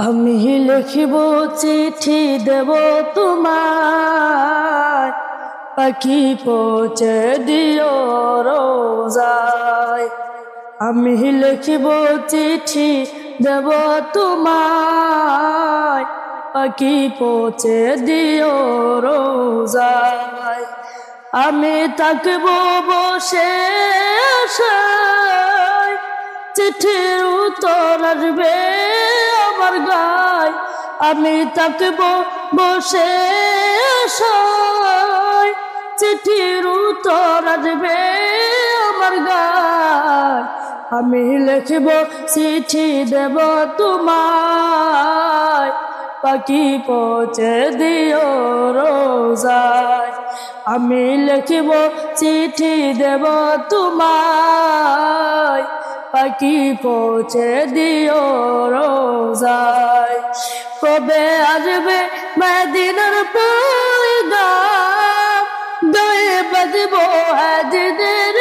আমি লিখিব চিঠি দেব তোমায়, পাখি পৌঁছে দিও রোজায়। আমি লিখিব চিঠি দেব তোমায়, পাখি পৌঁছে দিও রোজায়। আমি থাকব বসে আশায়, চিঠির উত্তর আসবে আমার গায়। আমি থাকব বসে আশায়, চিঠির উত্তর আসবে আমার গায়। আমি লিখব চিঠি দেব তোমায়, পাখি পৌঁছে দিও রোজায়। আমি লিখব চিঠি দেব তোমায়, পাখি পৌঁছে দিও রোজায়। কবে আসবে মদিনার পয়গাম, গায়ে বাজব হাজিদের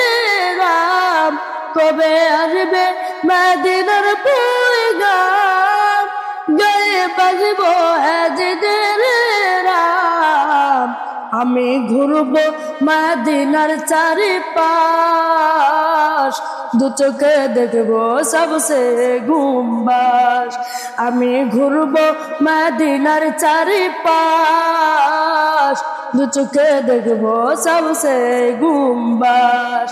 গাম। কবে আসবে মদিনার পয়গাম, গায়ে বাজব হাজিদের গাম। আমি ঘুরব মদিনার চারিপাশ, দু চোখে দেখব সবসে গুম্বাস। আমি ঘুরব মদিনার চারিপাশ, দু চোখে দেখব সবসে গুম্বাস।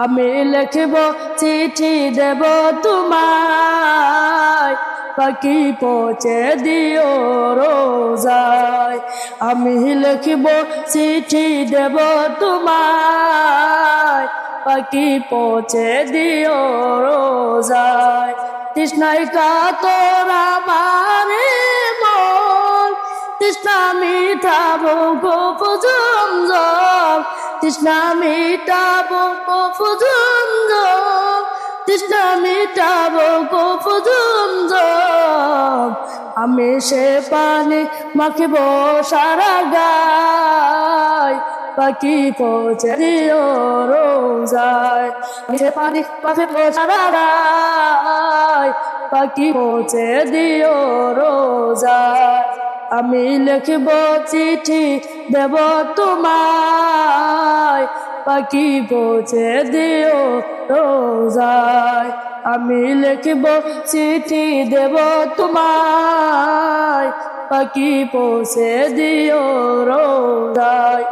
আমি লিখব চিঠি দেব তোমায়, পাখি পৌঁছে দিও রোজায়। আমি লিখব চিঠি দেব তোমায়, পাখি পৌঁছে দিও রোজায়। তৃষ্ণায় কাতর আমার মন, তৃষ্ণা মিটাবো গোপ জমজম। তৃষ্ণা মিটাবো গোপ জমজম, তৃষ্ণা মিটাবো গোপ জমজম। আমি সে পানি মাখিব সারা গায়, পাখি পৌঁছে দিও রোজায়। আমি সে পানি মাখিব সারা গায়, পাখি পৌঁছে দিও রোজায়। আমি লিখব চিঠি দেব তোমায়, পাখি পৌঁছে দিও রোজায়। আমি লিখব চিঠি দেব তোমায়, পাখি পৌঁছে দিও রোজায়।